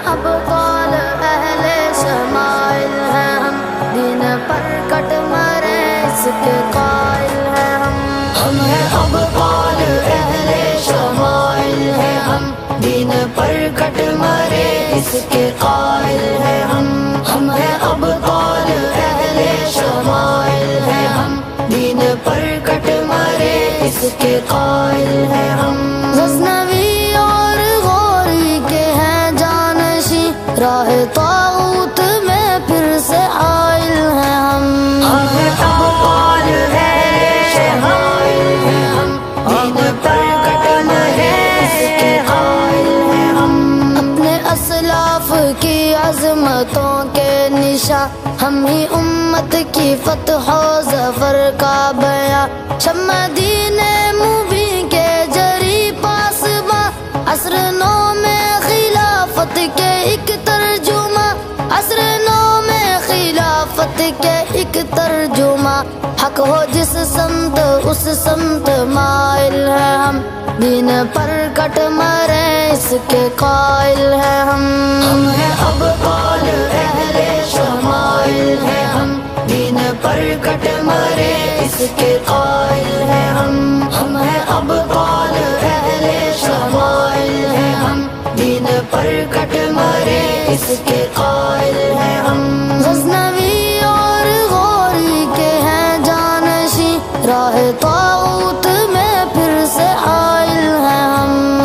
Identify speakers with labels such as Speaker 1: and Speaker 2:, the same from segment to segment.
Speaker 1: ابطال اہل شمائل ہیں ہم، دین پر کٹ مرے اس کے قائل ہیں ہم ہیں ابطال اہل شمائل ہیں ہم، دین پر کٹ مرے اس کے قائل ہیں ہم ہیں ابطال اہل شمائل ہیں ہم، دین پر کٹ مرے اس کے قائل ہیں ہم۔ غزنوی اور غوری کے ہیں جانشی، راہ طاغوت میں پھر سے حائل ہیں ہم ہیں ابطال اہل شمائل ہیں ہم، دین پر کٹ مرے اس کے قائل ہیں ہم۔ اپنے اسلاف کی عظمتوں کے نشاں، ہم ہی امت کی فتح و ظفر کا بیاں، شمع دین مبین کے جری پاسباں، عصر نو میں خلافت کے ایک ترجمہ، عصر نو میں خلافت کے ایک ترجمہ، حق ہو جس سمت اس سمت مائل ہیں ہم، دین پر کٹ مرے اس کے قائل ہیں ہم ہیں ابطال اہل شمائل ہیں ہم، دین پر کٹ مرے اس کے قائل ہیں ہم ہیں ابطال اہل شمائل ہیں ہم، دین پر کٹ مرے اس کے قائل ہیں ہم۔ غزنوی اور غوری کے ہیں جانشی، راہ طاغوت میں پھر سے حائل ہیں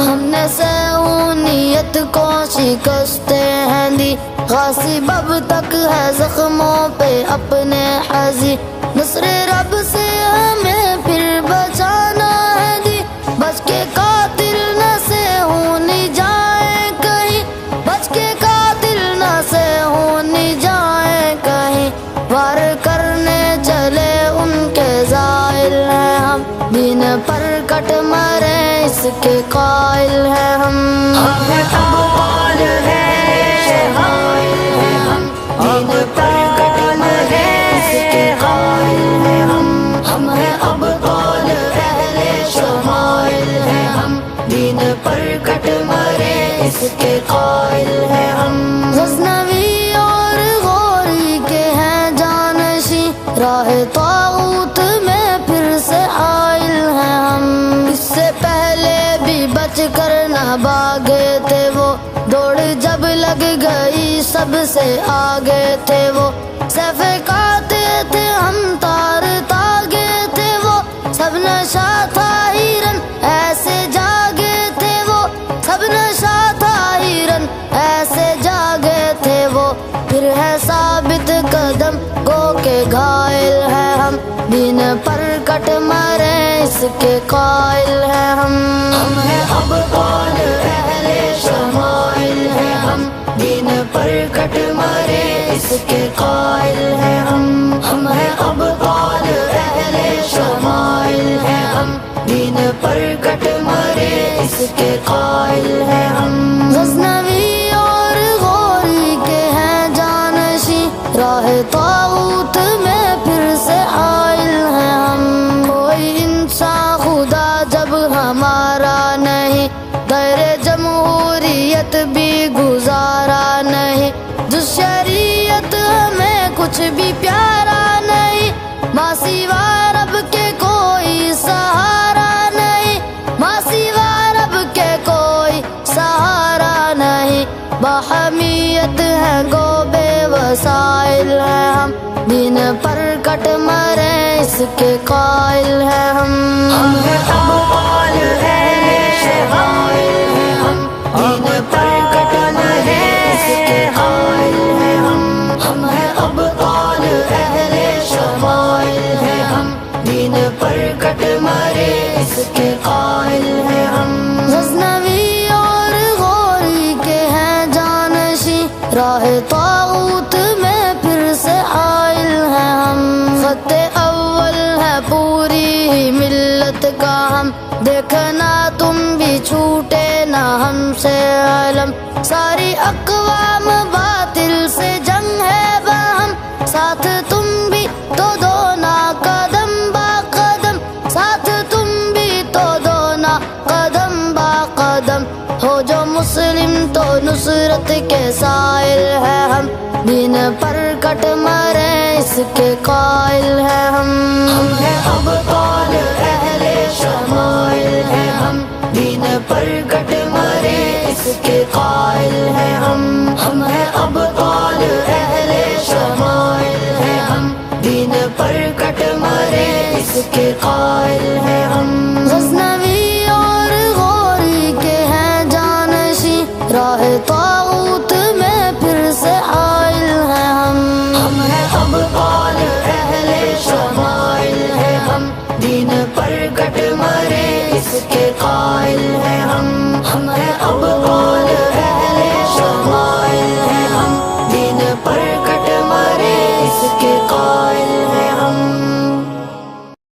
Speaker 1: ہم نے سہونیت کو شکستیں ہیں دی، غاصب اب تک ہے زخموں پہ اپنے حاضی، نصر رب سے ہمیں پھر بچانا ہے دی، بچ کے قاتل نہ سے ہونی جائیں کہیں، بچ کے قاتل نہ سے ہونی جائیں کہیں، وار کرنے چلے ان کے زائل ہیں ہم، دین پر کٹ مرے اس کے قائل ہیں ہم ہیں ابطال اہل شمائل ہیں ہم، دین پر کٹ مرے اس کے قائل ہیں ہم ہیں ابطال اہل شمائل ہیں ہم، دین پر کٹ مرے اس کے قائل ہیں ہم۔ غزنوی اور غوری کے ہیں جانشی، راہ طاغوت میں پھر سے حائل ہیں ہم، اس سے پہلے بھی بچ کر نہ بھاگے تھے وہ، دوڑ جب لگ گئی سب سے آگے تھے وہ، سیف کاتے تھے ہم تار تاگے تھے وہ، سب نشا تھا ہیرن ایسے جاگے تھے وہ، سب نشا تھا ہیرن ایسے جاگے تھے وہ، پھر ہے ثابت قدم گو کے گھائل ہیں ہم، دین پر کٹ مرے اس کے قائل ہیں ہم ہیں ابطال اہل شمائل ہیں ہم، دین پر کٹ مرے اس کے قائل ہیں ہم ہیں ابطال اہل شمائل ہیں ہم، دین پر کٹ مرے اس کے قائل ہیں ہم۔ غزنوی اور غوری کے ہیں جانشی، راہ طاغوت میں پھر سے حائل ہیں ہم، کوئی انسان خدا جب ہمارا نہیں، غیر جمہوریت بھی گزارا نہیں، جس شریعت ہمیں کچھ بھی پیارا نہیں، ماں سوا رب کے کوئی سہارا نہیں، ماں سوا رب کے کوئی سہارا نہیں، باحمیت ہے گو بے وسائل ہیں ہم، دین پر کٹ مرے اس کے قائل ہیں ہم ہیں ابطال اہل شمائل ہیں ہم، دین پر کٹ مرے اس کے قائل ہیں ہم ہیں ابطال اہل شمائل ہیں ہم، دین پر کٹ مرے اس کے قائل ہیں ہم۔ غزنوی اور غوری کے ہیں جانشی، راہ طاغوت میں پھر سے حائل ہیں ہم، خط اول ہے پوری ہی ملت کا ہم، دیکھنا تم بھی چھوٹے نہ ہم سے علم، ساری اقوام باطل سے جنگ ہے باہم، ساتھ تم بھی تو دونا قدم با قدم، ساتھ تم بھی تو دونا قدم با قدم، ہو جو مسلم تو نصرت کے پر کٹ مرے اس کے قائل ہیں ہم ہیں ابطال اہل شمائل ہیں ہم دین پر کٹ مرے اس کے قائل ہیں ہم ہیں ابطال اہل شمائل ہیں ہم دین پر کٹ مرے اس کے قائل ہیں ہم